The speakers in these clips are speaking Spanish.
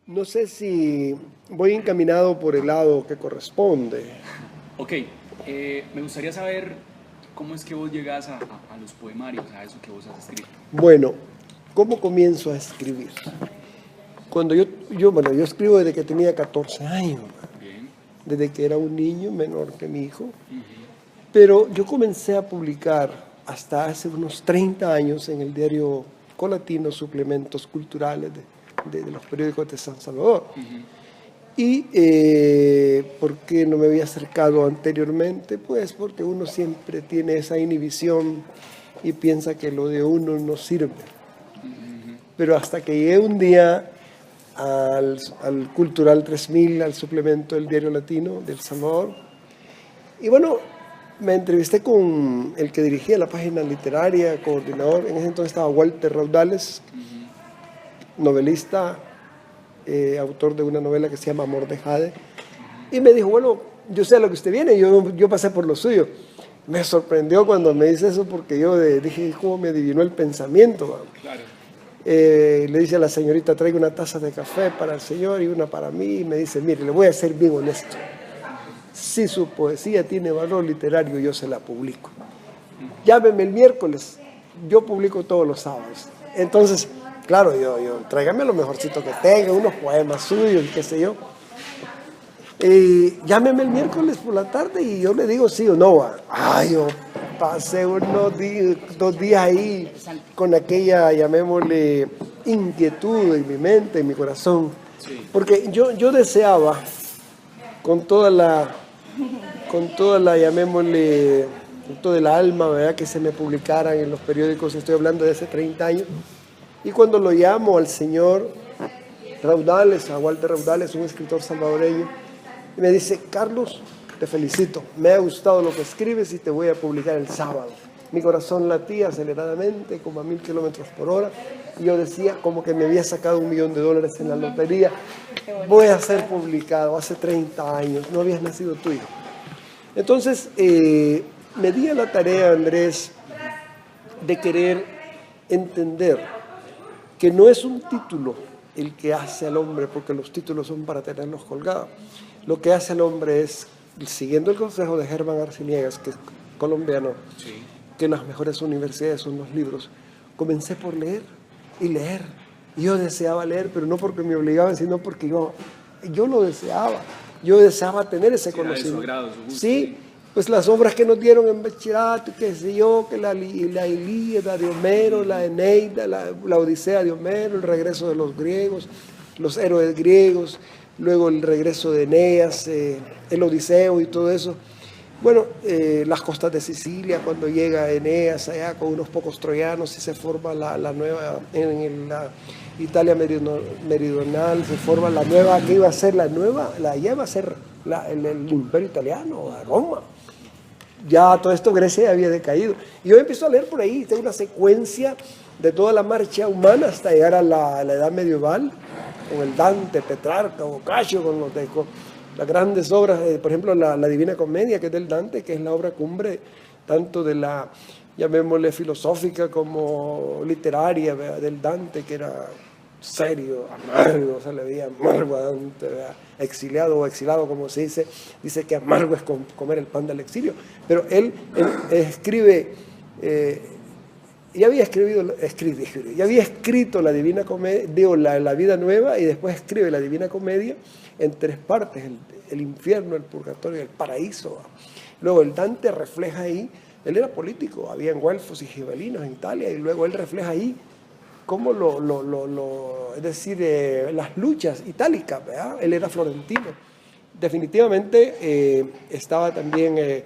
No sé si voy encaminado por el lado que corresponde. Ok, me gustaría saber cómo es que vos llegas a los poemarios, a eso que vos has escrito. Bueno, ¿cómo comienzo a escribir? Cuando yo escribo desde que tenía 14 años, Bien. desde que era un niño menor que mi hijo, pero yo comencé a publicar hasta hace unos 30 años en el diario Colatino suplementos culturales de los periódicos de San Salvador. ¿Y por qué no me había acercado anteriormente? Pues porque uno siempre tiene esa inhibición y piensa que lo de uno no sirve. Pero hasta que llegué un día al Cultural 3000, al suplemento del Diario Latino de El Salvador, y bueno, me entrevisté con el que dirigía la página literaria, coordinador, en ese entonces estaba Walter Raudales, novelista, autor de una novela que se llama Amor de Jade, y me dijo, bueno, yo sé a lo que usted viene, yo pasé por lo suyo. Me sorprendió cuando me dice eso porque yo dije, ¿cómo me adivinó el pensamiento? Claro. Le dice a la señorita, traigo una taza de café para el señor y una para mí, y me dice, mire, le voy a ser bien honesto. Si su poesía tiene valor literario, yo se la publico. Llámeme el miércoles, yo publico todos los sábados. Entonces, claro, yo tráigame lo mejorcito que tenga, unos poemas suyos, qué sé yo. Llámeme el miércoles por la tarde y yo le digo sí o no. Ay, yo pasé unos días, 2 días ahí con aquella, llamémosle, inquietud en mi mente, en mi corazón. Sí. Porque yo deseaba con toda la, llamémosle, con toda el alma, ¿verdad?, que se me publicaran en los periódicos, estoy hablando de hace 30 años. Y cuando lo llamo al señor Raudales, a Walter Raudales, un escritor salvadoreño, y me dice, Carlos, te felicito, me ha gustado lo que escribes y te voy a publicar el sábado. Mi corazón latía aceleradamente, como a 1000 kilómetros por hora, y yo decía, como que me había sacado $1.000.000 en la lotería, voy a ser publicado. Hace 30 años, no habías nacido tú, hijo. Entonces, me di a la tarea, Andrés, de querer entender que no es un título el que hace al hombre, porque los títulos son para tenerlos colgados. Lo que hace al hombre es, siguiendo el consejo de Germán Arciniegas, que es colombiano, Sí. que las mejores universidades son los libros, comencé por leer y leer. Y yo deseaba leer, pero no porque me obligaban, sino porque yo lo deseaba. Yo deseaba tener ese conocimiento. Era de su agrado, su gusto. Sí, pues las obras que nos dieron en bachillerato, qué sé yo, que la Ilíada de Homero, la Eneida, la Odisea de Homero, el regreso de los griegos, los héroes griegos, luego el regreso de Eneas, el Odiseo y todo eso. Bueno, las costas de Sicilia, cuando llega Eneas allá con unos pocos troyanos y se forma la nueva, en la Italia meridional, se forma la nueva, que iba a ser ya iba a ser el imperio italiano, a Roma. Ya todo esto Grecia había decaído. Y yo empiezo a leer por ahí, tengo una secuencia de toda la marcha humana hasta llegar a la edad medieval, con el Dante, Petrarca, Boccaccio, con las grandes obras, por ejemplo, la Divina Comedia, que es del Dante, que es la obra cumbre tanto de la, llamémosle, filosófica como literaria, ¿verdad?, del Dante, que era serio, amargo, se le veía amargo a Dante, ¿verdad?, exiliado o exilado, como se dice que amargo es comer el pan del exilio, pero él escribe, ya había escrito la Divina Comedia, digo, la Vida Nueva, y después escribe la Divina Comedia en 3 partes, el infierno, el purgatorio y el paraíso. Luego el Dante refleja ahí, él era político, había güelfos y gibelinos en Italia, y luego él refleja ahí cómo es decir, las luchas itálicas, ¿verdad? Él era florentino. Definitivamente estaba también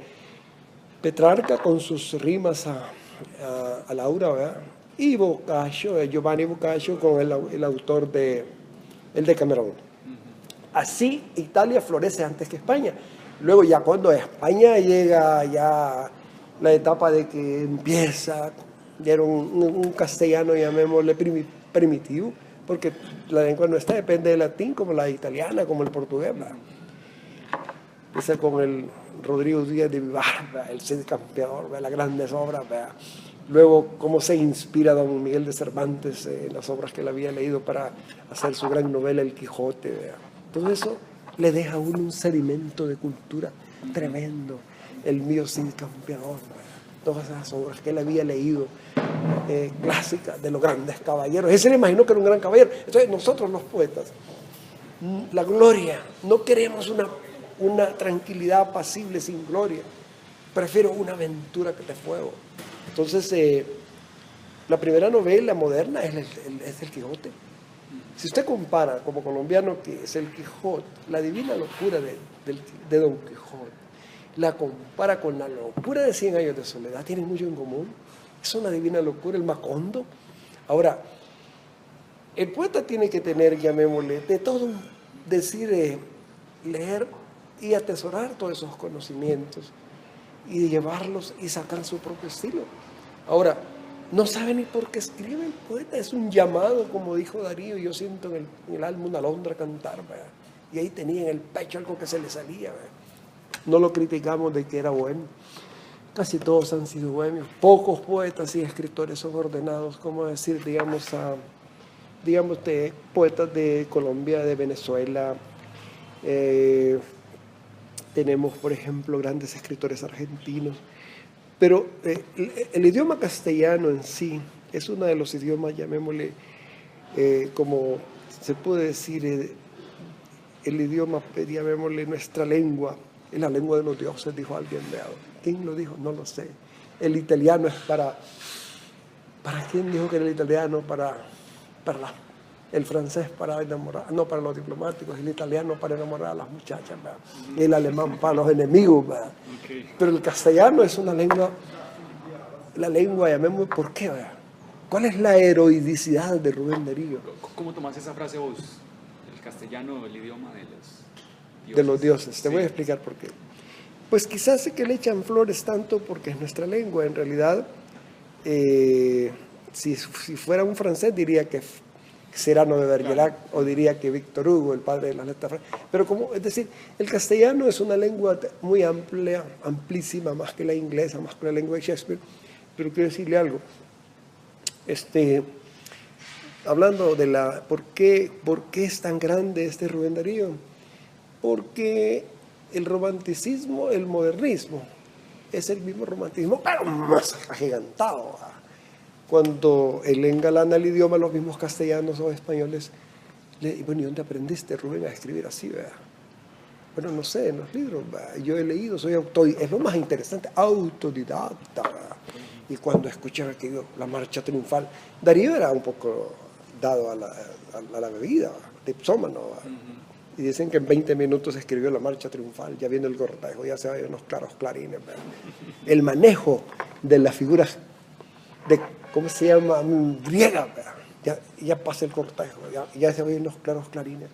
Petrarca con sus rimas a Laura, ¿verdad? Y Boccaccio, Giovanni Boccaccio, con el autor de El Decamerón. Así Italia florece antes que España. Luego ya cuando España llega ya la etapa de que empieza, ya era un castellano, llamémosle primitivo, porque la lengua nuestra depende del latín, como la italiana, como el portugués. Empieza con el Rodrigo Díaz de Vivar, el Cid Campeador, las grandes obras, Luego, cómo se inspira don Miguel de Cervantes en las obras que él había leído para hacer su gran novela El Quijote. ¿Verdad? Todo eso le deja a uno un sedimento de cultura tremendo. El mío Cid Campeador, ¿verdad? Todas esas obras que él había leído, clásicas de los grandes caballeros. Él se le imaginó que era un gran caballero. Entonces, nosotros los poetas, la gloria, no queremos una tranquilidad apacible sin gloria. Prefiero una aventura que te fuego. Entonces, la primera novela moderna es el Quijote. Si usted compara como colombiano que es el Quijote, la divina locura de Don Quijote, la compara con la locura de 100 años de soledad, tienen mucho en común. Es una divina locura, el Macondo. Ahora, el poeta tiene que tener, llamémosle, de todo, decir, leer y atesorar todos esos conocimientos y llevarlos y sacar su propio estilo. Ahora, no sabe ni por qué escribe el poeta, es un llamado, como dijo Darío, yo siento en el alma una alondra cantar, ¿verdad? Y ahí tenía en el pecho algo que se le salía, ¿verdad? No lo criticamos de que era bueno, casi todos han sido bohemios, pocos poetas y escritores son ordenados, como decir, digamos, de poetas de Colombia, de Venezuela, tenemos, por ejemplo, grandes escritores argentinos. Pero el idioma castellano en sí es uno de los idiomas, llamémosle, como se puede decir, el idioma, llamémosle, nuestra lengua, es la lengua de los dioses, dijo alguien. ¿Quién lo dijo? No lo sé. El italiano es ¿para quién dijo que era el italiano? El francés para enamorar, no para los diplomáticos, el italiano para enamorar a las muchachas, ¿verdad? El alemán para los enemigos, ¿verdad? Okay. Pero el castellano es una lengua, llamémosle, ¿por qué? ¿Verdad? ¿Cuál es la heroicidad de Rubén Darío? ¿Cómo tomás esa frase vos? El castellano, el idioma de los dioses. De los dioses, te voy a explicar por qué. Pues quizás sé que le echan flores tanto porque es nuestra lengua, en realidad, si fuera un francés diría que Cyrano de Bergerac, o diría que Víctor Hugo, el padre de las letras francesas. Pero es decir, el castellano es una lengua muy amplia, amplísima, más que la inglesa, más que la lengua de Shakespeare. Pero quiero decirle algo. Hablando de ¿por qué es tan grande este Rubén Darío? Porque el romanticismo, el modernismo, es el mismo romanticismo, pero más agigantado. Cuando él engalana el idioma, los mismos castellanos o españoles, bueno, ¿y dónde aprendiste, Rubén, a escribir así, verdad? Bueno, no sé, en los libros, ¿verdad? Yo he leído, es lo más interesante, autodidacta, ¿verdad? Y cuando escuchaba aquello, la marcha triunfal, Darío era un poco dado a la bebida, dipsómano, y dicen que en 20 minutos escribió la marcha triunfal, ya viene el cortejo, ya se oyen unos claros clarines, ¿verdad? El manejo de las figuras de, ¿cómo se llama? Griega, ya pasa el cortejo, ya se oyen los claros clarines.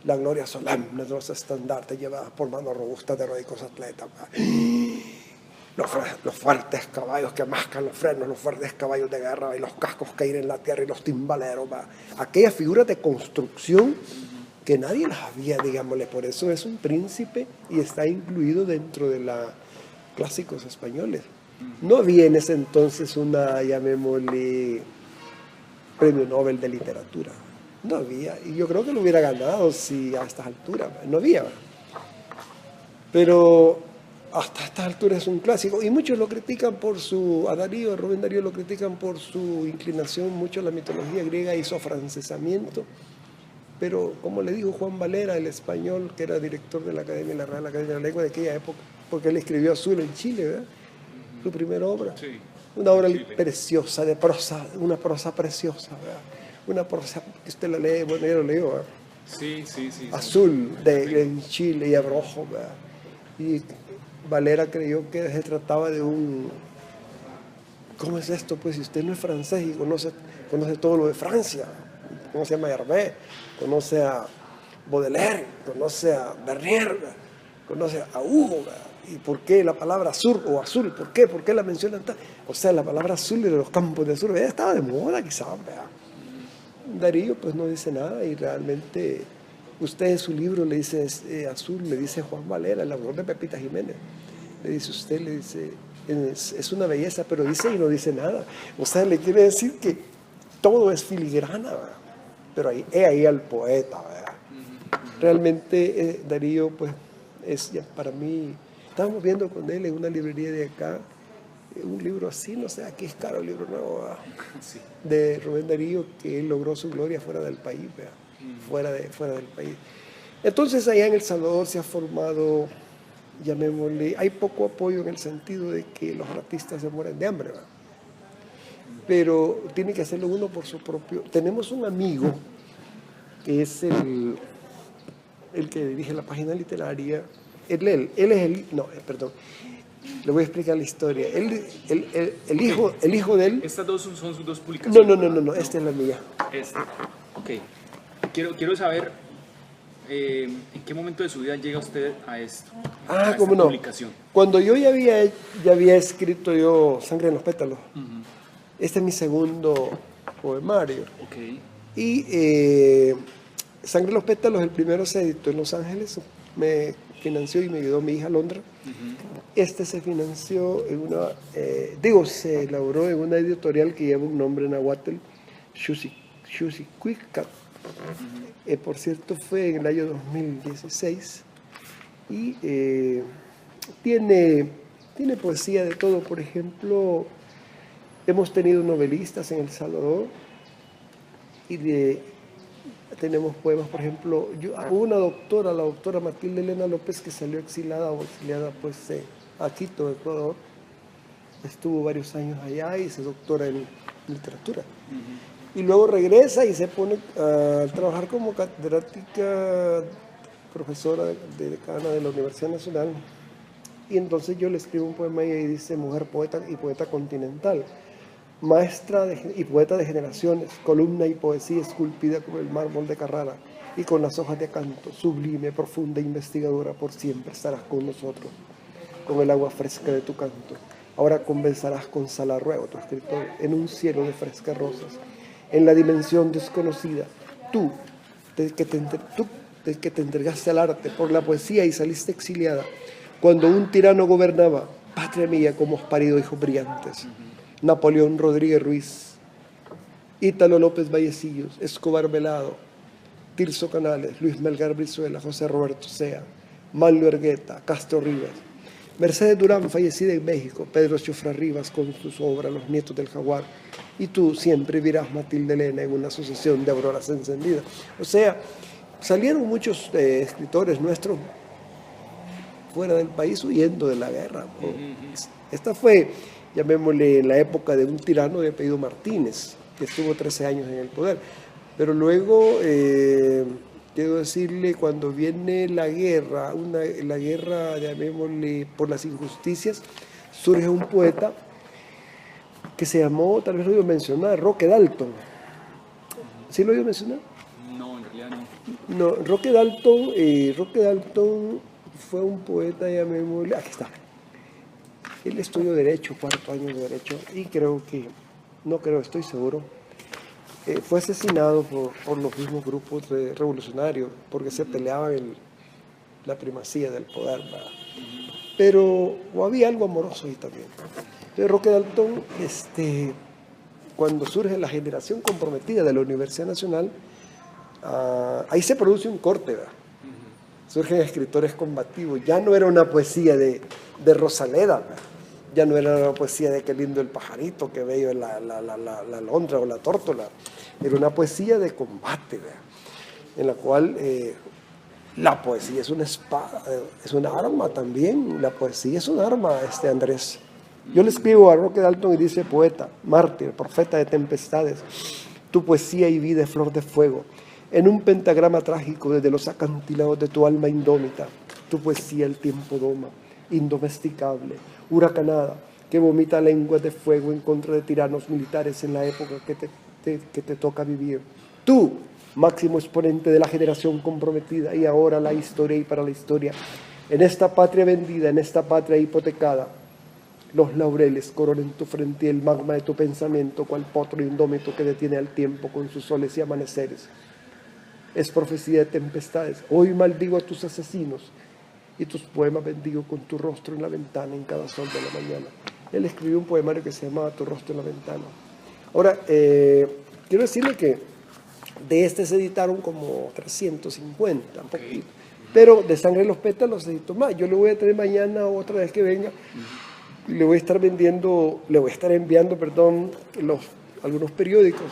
La gloria solemne de los estandartes llevadas por manos robustas de heroicos atletas. Los fuertes caballos que mascan los frenos, los fuertes caballos de guerra y los cascos que ir en la tierra y los timbaleros. Aquellas figuras de construcción que nadie las había, digámosle. Por eso es un príncipe y está incluido dentro de los clásicos españoles. No había en ese entonces llamémosle, premio Nobel de literatura. No había, y yo creo que lo hubiera ganado si a estas alturas, no había. Pero hasta estas alturas es un clásico, y muchos lo critican a Darío, a Rubén Darío lo critican por su inclinación mucho a la mitología griega y su afrancesamiento. Pero como le dijo Juan Valera, el español, que era director de la Real Academia de la Lengua de aquella época, porque él escribió Azul en Chile, ¿verdad? Su primera obra. Sí, una obra preciosa, de prosa, una prosa preciosa, ¿verdad? Una prosa que usted la lee, bueno, ya lo leyó, ¿verdad? Sí. Azul, en Chile y Abrojo, ¿verdad? Y Valera creyó que se trataba de ¿cómo es esto? Pues si usted no es francés y conoce todo lo de Francia, conoce a Mallarmé, conoce a Baudelaire, conoce a Bernier, conoce a Hugo, ¿verdad? ¿Y por qué la palabra azul o azul? ¿Por qué? ¿Por qué la mencionan tan? O sea, la palabra azul de los campos de azul, estaba de moda quizás, ¿verdad? Darío pues no dice nada y realmente usted en su libro le dice azul, le dice Juan Valera, el autor de Pepita Jiménez, le dice es una belleza, pero dice y no dice nada. O sea, le quiere decir que todo es filigrana, ¿verdad? Pero ahí al poeta, ¿verdad? Realmente Darío, pues, es ya para mí, estábamos viendo con él en una librería de acá, un libro así, no sé, aquí es caro el libro nuevo, ¿verdad? Sí. De Rubén Darío, que él logró su gloria fuera del país, ¿verdad? Fuera del país. Entonces allá en El Salvador se ha formado, llamémosle, hay poco apoyo en el sentido de que los artistas se mueren de hambre, ¿verdad? Pero tiene que hacerlo uno por su propio. Tenemos un amigo que es el que dirige la página literaria. Él es el, no, perdón, le voy a explicar la historia. El hijo de él. Estas dos son sus dos publicaciones. No, esta es la mía. Ok. Quiero saber en qué momento de su vida llega usted a esto. A esta cómo no. publicación. Cuando yo ya había escrito yo Sangre en los pétalos. Este es mi segundo poemario. Ok. Y Sangre en los pétalos, el primero se editó en Los Ángeles, me financió y me ayudó mi hija Londra. Este se financió en se elaboró en una editorial que lleva un nombre náhuatl, Xusicuiccat. Por cierto, fue en el año 2016 y tiene poesía de todo. Por ejemplo, hemos tenido novelistas en El Salvador y tenemos poemas, por ejemplo, hubo una doctora, la doctora Matilde Elena López, que salió exiliada pues a Quito, Ecuador. Estuvo varios años allá y se doctora en literatura. Y luego regresa y se pone a trabajar como catedrática, profesora de decana de la Universidad Nacional. Y entonces yo le escribo un poema y ahí dice: mujer poeta y poeta continental, maestra y poeta de generaciones, columna y poesía esculpida como el mármol de Carrara y con las hojas de acanto, sublime, profunda, investigadora, por siempre estarás con nosotros, con el agua fresca de tu canto. Ahora conversarás con Salarruego, tu escritor, en un cielo de frescas rosas, en la dimensión desconocida. Tú, que te entregaste al arte por la poesía y saliste exiliada, cuando un tirano gobernaba, patria mía, como has parido hijos brillantes. Napoleón Rodríguez Ruiz, Ítalo López Vallecillos, Escobar Velado, Tirso Canales, Luis Melgar Brizuela, José Roberto Sea, Manlio Ergueta, Castro Rivas, Mercedes Durán, fallecida en México, Pedro Chofra Rivas con sus obras Los Nietos del Jaguar, y tú siempre verás Matilde Elena en una sucesión de auroras encendidas. O sea, salieron muchos escritores nuestros fuera del país huyendo de la guerra. Esta fue, llamémosle, en la época de un tirano de apellido Martínez, que estuvo 13 años en el poder. Pero luego, quiero decirle, cuando viene la guerra, llamémosle, por las injusticias, surge un poeta que se llamó, tal vez lo iba a mencionar, Roque Dalton. ¿Sí lo iba a mencionar? No, en realidad no. No, Roque Dalton fue un poeta, llamémosle, aquí está. Él estudió Derecho, 4 años de Derecho, y estoy seguro, fue asesinado por los mismos grupos revolucionarios, porque se peleaban la primacía del poder, ¿verdad? Pero había algo amoroso ahí también. Entonces Roque Dalton, cuando surge la generación comprometida de la Universidad Nacional, ahí se produce un corte, ¿verdad? Surgen escritores combativos. Ya no era una poesía de Rosaleda, ¿verdad? Ya no era una poesía de qué lindo el pajarito, qué bello la alondra o la tórtola. Era una poesía de combate, ¿verdad? En la cual la poesía es una espada, es un arma también. La poesía es un arma, Andrés. Yo le escribo a Roque Dalton y dice: poeta, mártir, profeta de tempestades, tu poesía y vida es flor de fuego. En un pentagrama trágico desde los acantilados de tu alma indómita, tu poesía el tiempo doma, indomesticable, huracanada, que vomita lenguas de fuego en contra de tiranos militares en la época que te toca vivir. Tú, máximo exponente de la generación comprometida, y ahora la historia y para la historia, en esta patria vendida, en esta patria hipotecada, los laureles coronen tu frente y el magma de tu pensamiento, cual potro indómito que detiene al tiempo con sus soles y amaneceres. Es profecía de tempestades. Hoy maldigo a tus asesinos y tus poemas bendigo con tu rostro en la ventana en cada sol de la mañana. él escribió un poemario que se llamaba Tu rostro en la ventana. Ahora, quiero decirle que de este se editaron como 350, un poquito. Pero de Sangre en los pétalos se editó más. Yo le voy a traer mañana, otra vez que venga, y le voy a estar enviando, algunos periódicos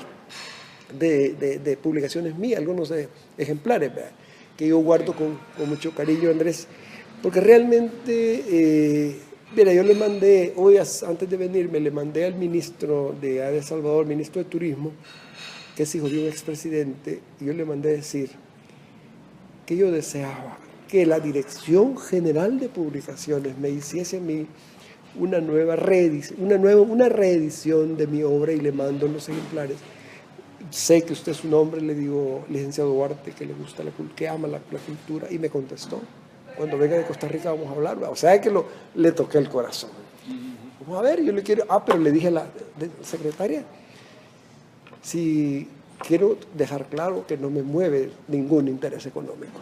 de publicaciones mías, algunos ejemplares, ¿verdad?, que yo guardo con mucho cariño, Andrés, porque realmente, mira, yo le mandé, hoy antes de venirme, le mandé al ministro de El Salvador, ministro de Turismo, que es hijo de un expresidente, y yo le mandé decir que yo deseaba que la Dirección General de Publicaciones me hiciese a mí una reedición de mi obra, y le mando los ejemplares. Sé que usted es un hombre, le digo, licenciado Duarte, que le gusta que ama la cultura, y me contestó: cuando venga de Costa Rica vamos a hablar. O sea que le toqué el corazón. Vamos a ver, yo le quiero, pero le dije a la secretaria, si quiero dejar claro que no me mueve ningún interés económico.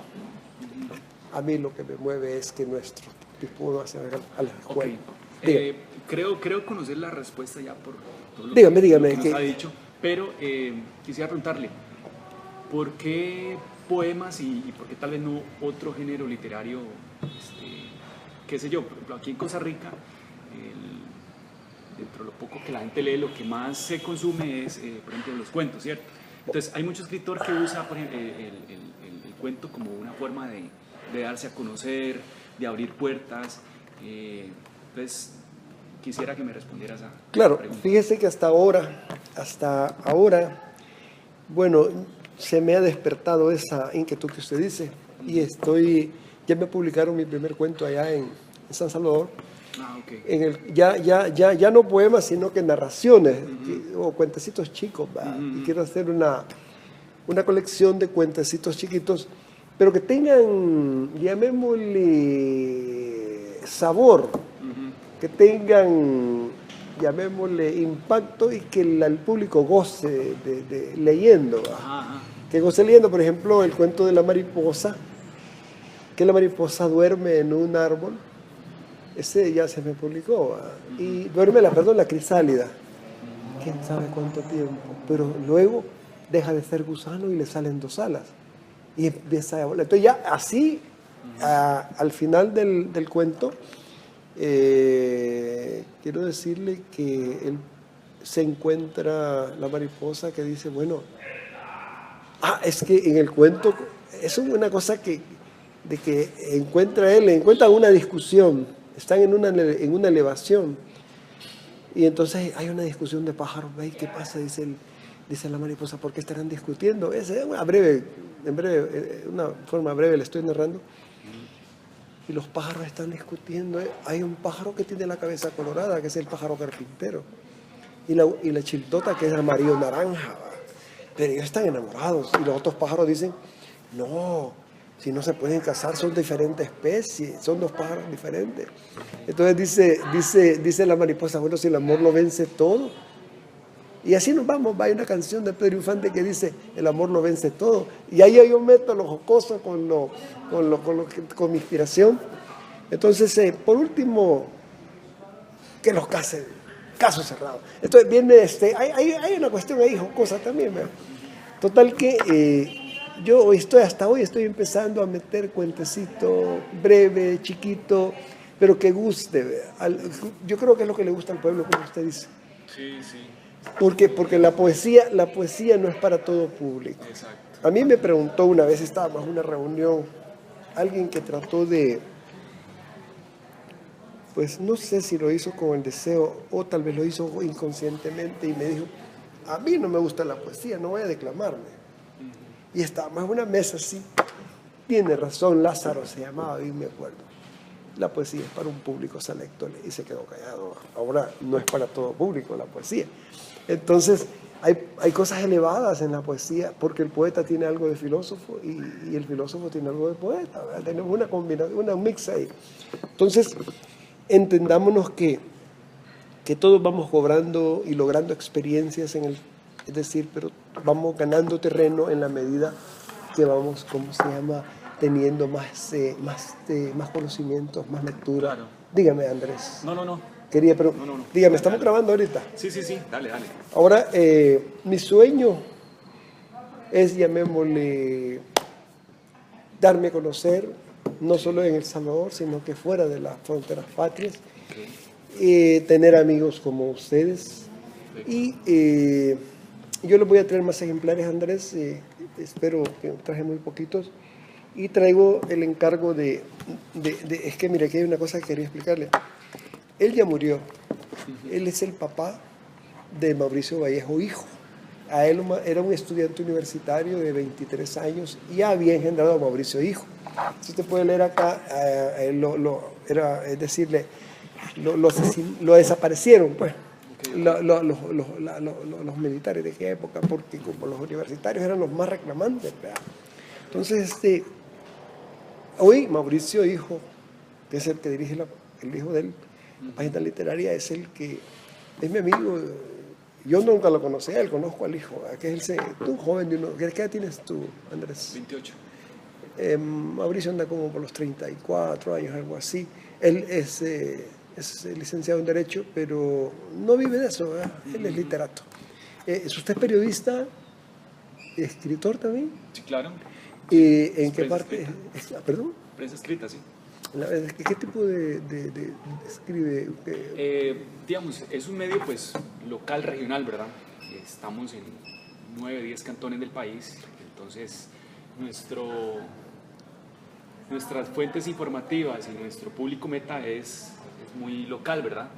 A mí lo que me mueve es que nuestro tipo hacia a la escuela. Okay. Creo conocer la respuesta ya por todo lo dígame, que nos ha dicho, pero quisiera preguntarle, ¿por qué poemas y por qué tal vez no otro género literario? Qué sé yo, por ejemplo, aquí en Costa Rica, dentro de lo poco que la gente lee, lo que más se consume es, por ejemplo, los cuentos, ¿cierto? Entonces, hay mucho escritor que usa, por ejemplo, el cuento como una forma de darse a conocer, de abrir puertas. Entonces, quisiera que me respondieras a claro, pregunta. Fíjese que hasta ahora, bueno, se me ha despertado esa inquietud que usted dice, y ya me publicaron mi primer cuento allá en San Salvador. Okay. Ya no poemas, sino que narraciones, o cuentecitos chicos, y quiero hacer una colección de cuentecitos chiquitos, pero que tengan, llamémosle, sabor, que tengan, llamémosle, impacto, y que el público goce de leyendo. Que goce leyendo, por ejemplo, el cuento de la mariposa, que la mariposa duerme en un árbol. Ese ya se me publicó. Y duerme la crisálida. Quién sabe cuánto tiempo. Pero luego deja de ser gusano y le salen 2 alas. Y empieza a volar. Entonces ya así, al final del cuento, quiero decirle que se encuentra la mariposa que dice, bueno, es que en el cuento es una cosa de que encuentra una discusión, están en una elevación, y entonces hay una discusión de pájaros. ¿Veis qué pasa? Dice la mariposa, ¿por qué estarán discutiendo? Es una forma breve le estoy narrando. Y los pájaros están discutiendo. Hay un pájaro que tiene la cabeza colorada, que es el pájaro carpintero, y la chiltota, que es amarillo naranja, pero ellos están enamorados. Y los otros pájaros dicen, no, si no se pueden casar, son diferentes especies, son 2 pájaros diferentes. Entonces dice la mariposa, bueno, si el amor lo vence todo. Y así nos vamos. Hay una canción de Pedro Infante que dice, el amor lo vence todo. Y ahí yo meto lo jocoso con mi inspiración. Entonces, por último, que los casen, caso cerrado. Entonces viene, hay una cuestión ahí jocosa también, ¿verdad? Total que yo hasta hoy estoy empezando a meter cuentecito breve, chiquito, pero que guste. Yo creo que es lo que le gusta al pueblo, como usted dice. Sí. Porque la poesía no es para todo público. Exacto. A mí me preguntó una vez, estábamos en una reunión, alguien que trató de, pues no sé si lo hizo con el deseo o tal vez lo hizo inconscientemente, y me dijo, a mí no me gusta la poesía, no voy a declamarme. Y estábamos en una mesa así. Tiene razón, Lázaro se llamaba, y me acuerdo. La poesía es para un público selecto, y se quedó callado. Ahora no es para todo público la poesía. Entonces, hay cosas elevadas en la poesía, porque el poeta tiene algo de filósofo y el filósofo tiene algo de poeta, ¿verdad? Tenemos una combinación, un mix ahí. Entonces, entendámonos que todos vamos cobrando y logrando experiencias es decir, pero vamos ganando terreno en la medida que vamos, teniendo más conocimientos, más lectura. Claro. Dígame, Andrés. No. quería, pero No. dígame, estamos grabando ahorita. Sí, dale. Ahora, mi sueño es, llamémosle, darme a conocer, no solo en El Salvador, sino que fuera de las fronteras patrias, tener amigos como ustedes. Y yo les voy a traer más ejemplares, Andrés, espero que traje muy poquitos. Y traigo el encargo es que mire, aquí hay una cosa que quería explicarle. Él ya murió, él es el papá de Mauricio Vallejo, hijo. A él era un estudiante universitario de 23 años y ya había engendrado a Mauricio hijo. Si usted puede leer acá, es decirle, lo desaparecieron, pues, los militares de aquella época, porque como los universitarios eran los más reclamantes, ¿verdad? Entonces, hoy Mauricio hijo, que es el que dirige el hijo de él, la página literaria, es el que es mi amigo. Yo nunca lo conocía, él conozco al hijo, que es tú joven de uno. ¿Qué edad tienes tú, Andrés? 28. Mauricio anda como por los 34 años, algo así. Él es licenciado en Derecho, pero no vive de eso, ¿verdad? Él es literato. ¿Usted es periodista, escritor también? Sí, claro. ¿En qué parte? ¿Perdón? Prensa escrita, sí. ¿Qué tipo de escribe? Digamos, es un medio pues local, regional, ¿verdad? Estamos en 9, 10 cantones del país, entonces nuestras fuentes informativas y nuestro público meta es muy local, ¿verdad?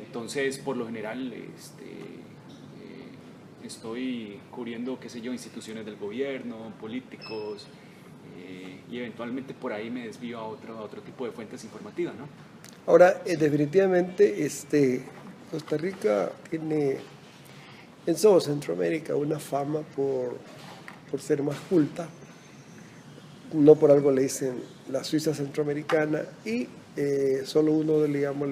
Entonces, por lo general, estoy cubriendo, qué sé yo, instituciones del gobierno, políticos, y eventualmente por ahí me desvío a otro tipo de fuentes informativas, ¿no? Ahora, definitivamente, Costa Rica tiene en todo Centroamérica una fama por ser más culta. No por algo le dicen la Suiza centroamericana, y solo uno de, digamos,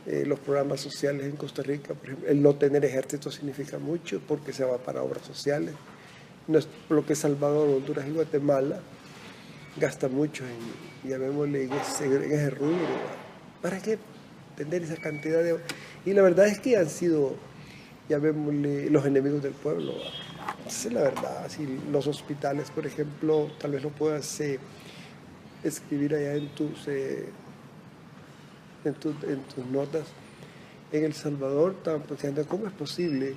los programas sociales en Costa Rica, por ejemplo, el no tener ejército significa mucho porque se va para obras sociales. No es lo que Salvador, Honduras y Guatemala gasta mucho llamémosle, en ese rubro. ¿Para qué tener esa cantidad de...? Y la verdad es que han sido, llamémosle, los enemigos del pueblo. Esa es la verdad. Si los hospitales, por ejemplo, tal vez lo puedas escribir allá en tus notas. En El Salvador, ¿cómo es posible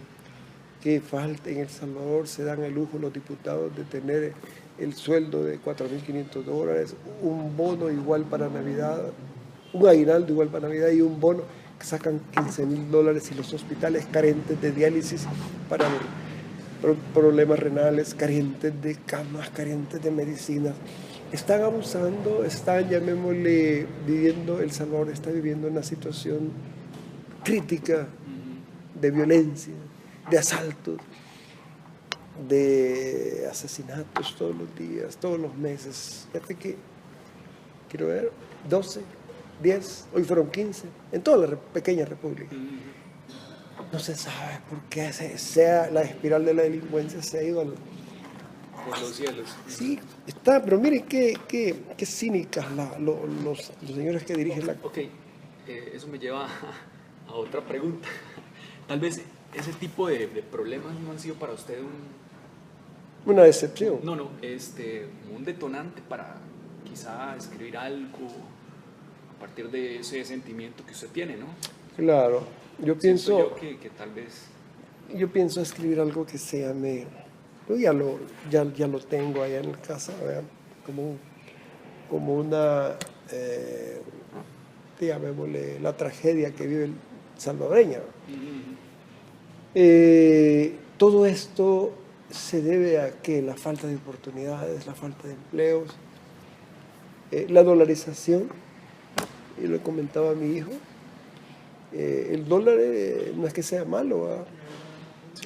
que falte en El Salvador? Se dan el lujo los diputados de tener el sueldo de $4.500, un bono igual para Navidad, un aguinaldo igual para Navidad y un bono que sacan $15.000, y los hospitales carentes de diálisis para problemas renales, carentes de camas, carentes de medicinas. Están abusando, llamémosle, El Salvador está viviendo una situación crítica de violencia, de asaltos, de asesinatos todos los días, todos los meses. Fíjate que, quiero ver, 12, 10, hoy fueron 15, en toda la pequeña república. No se sabe por qué la espiral de la delincuencia se ha ido por los cielos. Sí, está, pero miren qué cínicas los señores que dirigen la... Ok, eso me lleva a otra pregunta. Tal vez ese tipo de problemas no han sido para usted una decepción. No, un detonante para quizá escribir algo a partir de ese sentimiento que usted tiene, ¿no? Claro, yo pienso... Yo que tal vez... Yo pienso escribir algo que se llame... Yo ya lo tengo allá en casa, ¿verdad? Como una... llamémosle, la tragedia que vive el salvadoreño. Todo esto se debe a que la falta de oportunidades, la falta de empleos, la dolarización, y lo comentaba mi hijo, el dólar no es que sea malo, ¿verdad?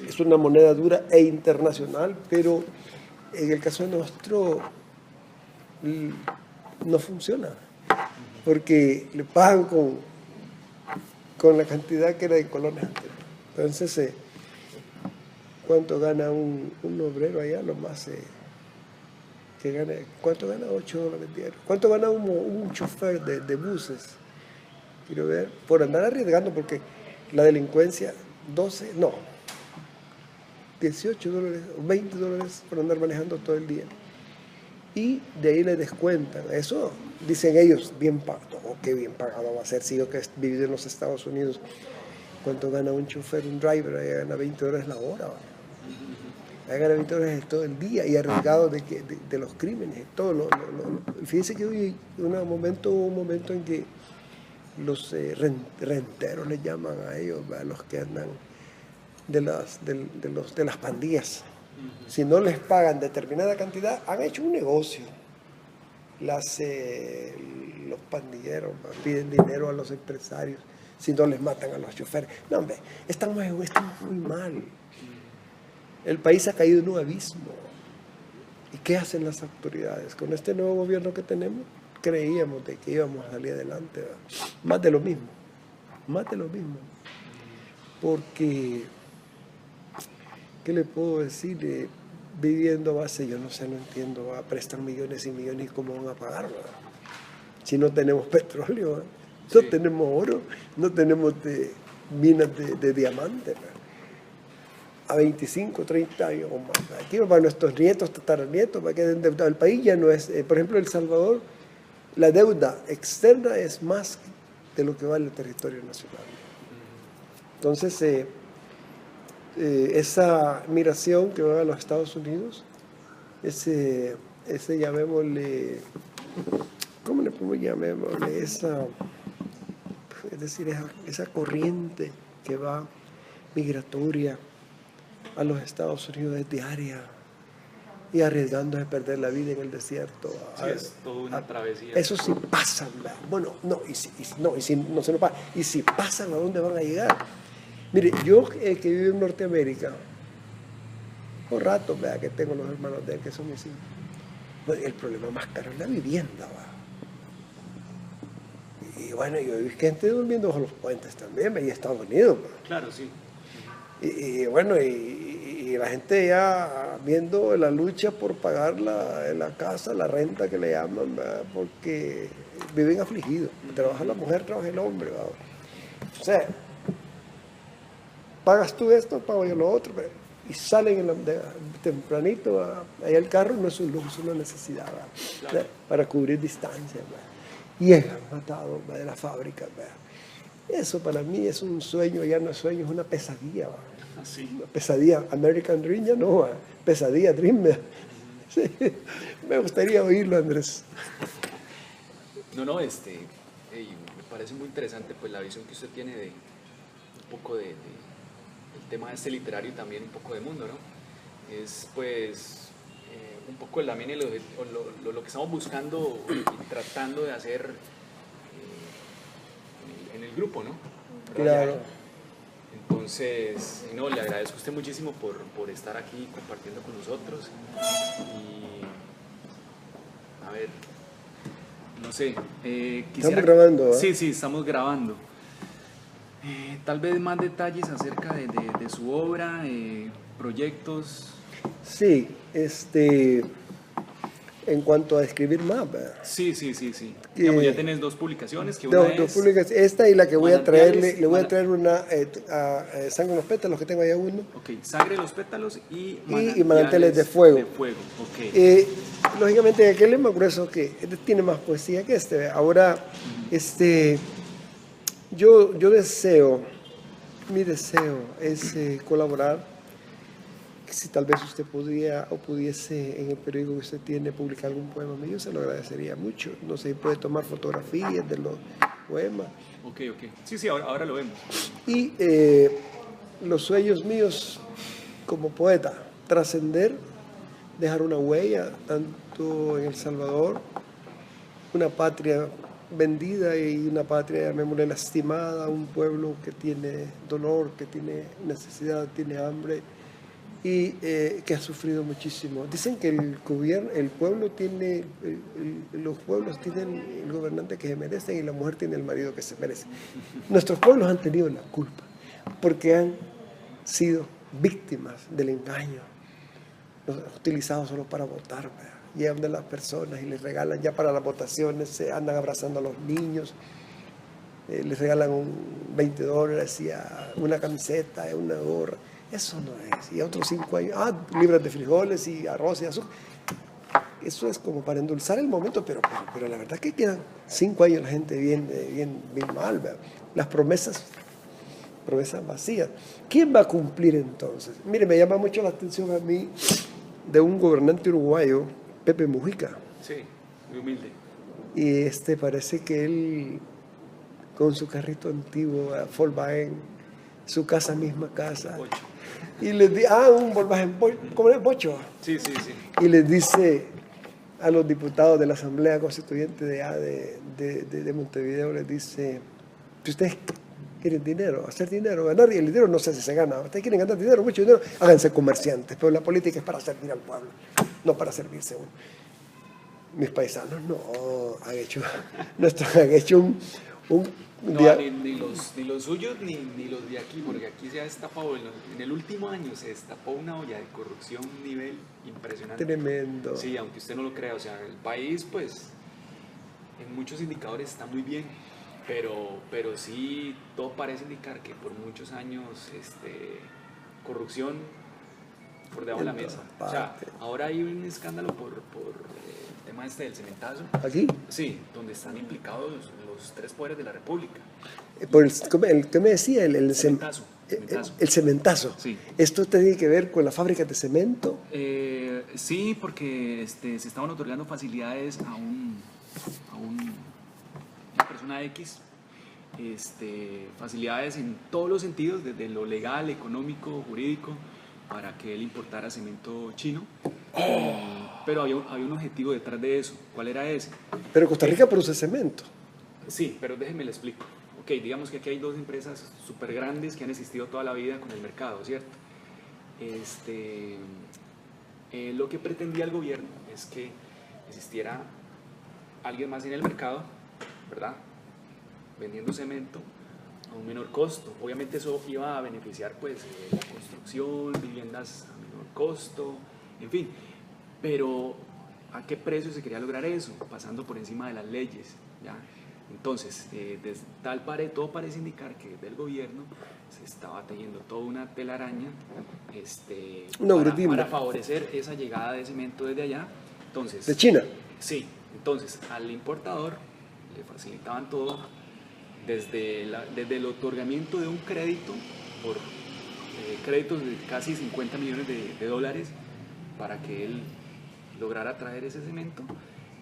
Es una moneda dura e internacional, pero en el caso nuestro no funciona, porque le pagan con la cantidad que era de colones antes. Entonces, ¿cuánto gana un obrero allá? Lo más que gana, ¿cuánto gana? $8 diarios. ¿Cuánto gana un chofer de buses? quiero ver, por andar arriesgando, porque la delincuencia, 12, no, $18 o $20 por andar manejando todo el día. Y de ahí le descuentan. Eso dicen ellos, bien pagado. Oh, qué bien pagado va a ser si yo que he vivido en los Estados Unidos. ¿Cuánto gana un chofer, un driver? Ahí gana $20 la hora. Ahí gana $20 todo el día y arriesgado de los crímenes. Todo fíjense que hubo un momento en que los renteros les llaman a ellos, a los que andan de las pandillas. Si no les pagan determinada cantidad, han hecho un negocio. Los pandilleros piden dinero a los empresarios si no les matan a los choferes. No, hombre, estamos muy mal. El país ha caído en un abismo. ¿Y qué hacen las autoridades? Con este nuevo gobierno que tenemos, creíamos de que íbamos a salir adelante, ¿verdad? Más de lo mismo. Porque, ¿qué le puedo decir? Viviendo a base, yo no sé, no entiendo, ¿verdad? Prestan millones y millones y cómo van a pagar, ¿verdad? Si no tenemos petróleo, ¿verdad? No tenemos oro, no tenemos minas de diamantes, ¿verdad? A 25, 30 años o más. Aquí para nuestros nietos, tataranietos, para que el país ya no es, por ejemplo, El Salvador, la deuda externa es más de lo que vale el territorio nacional. Entonces, esa migración que va a los Estados Unidos, ese llamémosle, ¿cómo le podemos llamémosle? Es decir, esa corriente que va migratoria a los Estados Unidos es diaria y arriesgando de perder la vida en el desierto. Sí, es toda una travesía. Eso sí pasan, ¿verdad? Bueno, no, y si no se nos pasa, y si pasan, ¿a dónde van a llegar? Mire, yo que vivo en Norteamérica, por rato, ¿verdad? Que tengo los hermanos de él, que son mis hijos. Bueno, el problema más caro es la vivienda, ¿verdad? Y bueno, yo he visto gente durmiendo bajo los puentes también, ¿verdad? Y Estados Unidos, ¿verdad? Claro, sí. Y bueno, y la gente ya viendo la lucha por pagar la casa, la renta que le llaman, ¿verdad? Porque viven afligidos. Trabaja la mujer, trabaja el hombre, ¿verdad? O sea, pagas tú esto, pago yo lo otro, ¿verdad? Y salen tempranito, allá el carro no es un lujo, es una necesidad, ¿verdad? Claro. Para cubrir distancias, ¿verdad? Llegan matados, ¿verdad? De la fábrica, ¿verdad? Eso para mí es un sueño, ya no es sueño, es una pesadilla, ¿verdad? Sí. Una pesadilla, American Dream ya no, ¿verdad? Pesadilla, Dream, ¿verdad? Sí. Me gustaría oírlo, Andrés. No, me parece muy interesante pues la visión que usted tiene de un poco del tema literario y también un poco de mundo, ¿no? Es pues un poco también lo que estamos buscando y tratando de hacer en el grupo, ¿no? Claro. Entonces, no, le agradezco a usted muchísimo por estar aquí compartiendo con nosotros y a ver, no sé, Estamos grabando, ¿eh? Sí, estamos grabando. Tal vez más detalles acerca de su obra, proyectos. Sí, en cuanto a escribir más, ¿verdad? Sí. Digamos, ya tenés dos publicaciones, que una dos publicaciones, esta y la que voy a traerle, le voy a traer una Sangre en los pétalos, que tengo allá uno. Ok, Sangre en los pétalos y Manantiales de fuego. Okay. Lógicamente aquel es más grueso, que tiene más poesía que este. Ahora, yo deseo, mi deseo es colaborar. Si tal vez usted podría o pudiese en el periódico que usted tiene publicar algún poema mío, se lo agradecería mucho. No sé, puede tomar fotografías de los poemas. Ok. Sí, ahora lo vemos. Y los sueños míos como poeta, trascender, dejar una huella, tanto en El Salvador, una patria vendida y una patria, llamémosle, lastimada, un pueblo que tiene dolor, que tiene necesidad, tiene hambre, y que ha sufrido muchísimo. Dicen que los pueblos tienen el gobernante que se merecen y la mujer tiene el marido que se merece. Nuestros pueblos han tenido la culpa porque han sido víctimas del engaño, utilizados solo para votar, ¿verdad? Llevan de las personas y les regalan ya para las votaciones, se andan abrazando a los niños. les regalan $20 y una camiseta, una gorra. Eso no es. Y a otros 5 años, libras de frijoles y arroz y azúcar. Eso es como para endulzar el momento, pero la verdad que quedan 5 años la gente bien mal, ¿verdad? Las promesas vacías. ¿Quién va a cumplir entonces? Mire, me llama mucho la atención a mí de un gobernante uruguayo, Pepe Mujica. Sí, muy humilde. Y parece que él, con su carrito antiguo, Volkswagen, su misma casa. Bocho. Y les dice, un Volkswagen, ¿cómo es? Bocho. Sí. Y les dice a los diputados de la Asamblea Constituyente de Montevideo, les dice, si ustedes quieren dinero, hacer dinero, ganar, y el dinero no sé si se gana, ustedes quieren ganar dinero, mucho dinero, háganse comerciantes, pero la política es para servir al pueblo, no para servirse uno. Mis paisanos han hecho un No, ni los suyos ni los de aquí, porque aquí se ha destapado, en el último año se destapó una olla de corrupción a un nivel impresionante. Tremendo. Sí, aunque usted no lo crea, o sea, el país pues en muchos indicadores está muy bien, pero sí todo parece indicar que por muchos años corrupción por debajo de la mesa. O sea, ahora hay un escándalo por el tema del cementazo. ¿Aquí? Sí, donde están implicados los 3 poderes de la República. Por el que me decía, el Cementazo. El cementazo. Sí. ¿Esto tiene que ver con las fábricas de cemento? Sí, porque se estaban otorgando facilidades a una persona X, facilidades en todos los sentidos, desde lo legal, económico, jurídico, para que él importara cemento chino. Pero había un objetivo detrás de eso. ¿Cuál era ese? Pero Costa Rica produce cemento. Sí, pero déjenme le explico. Ok, digamos que aquí hay 2 empresas súper grandes que han existido toda la vida con el mercado, ¿cierto? Lo que pretendía el gobierno es que existiera alguien más en el mercado, ¿verdad? Vendiendo cemento a un menor costo. Obviamente eso iba a beneficiar pues la construcción, viviendas a menor costo, en fin. Pero ¿a qué precio se quería lograr eso? Pasando por encima de las leyes, ¿ya? Entonces, todo parece indicar que del gobierno se estaba tejiendo toda una telaraña para favorecer esa llegada de cemento desde allá. Entonces, ¿de China? Sí, entonces al importador le facilitaban todo desde el otorgamiento de un crédito por créditos de casi 50 millones de dólares para que él lograra traer ese cemento,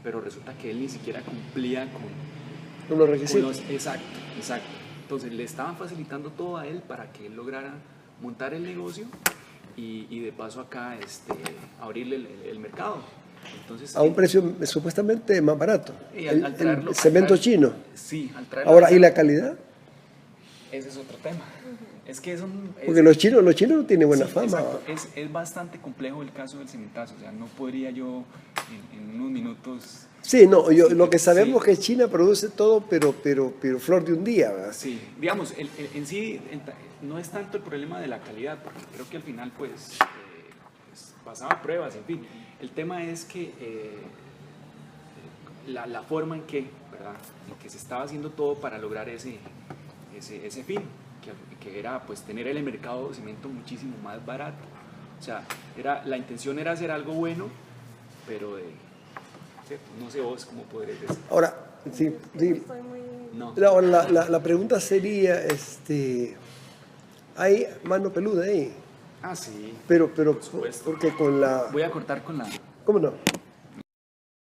pero resulta que él ni siquiera cumplía con los requisitos. Exacto. Entonces le estaban facilitando todo a él para que él lograra montar el negocio y de paso acá abrirle el mercado. Entonces, a un precio supuestamente más barato. Y el cemento chino. Sí, al traerlo. Ahora, ¿y la calidad? Ese es otro tema. Es que porque los chinos no tienen buena fama. Exacto. Es bastante complejo el caso del cementazo. O sea, no podría yo en unos minutos. Sí, no, lo que sabemos es que China produce todo, pero flor de un día, ¿verdad? Sí, digamos, en sí no es tanto el problema de la calidad, porque creo que al final pues pasaba pruebas, en fin. El tema es que la forma en que, ¿verdad? En que se estaba haciendo todo para lograr ese fin, que era pues tener el mercado de cemento muchísimo más barato. O sea, la intención era hacer algo bueno, pero no sé vos cómo podrías decir. Ahora, sí. No. La pregunta sería, ¿hay mano peluda ahí? Sí. Pero por supuesto. porque con la... Voy a cortar con la... ¿Cómo no?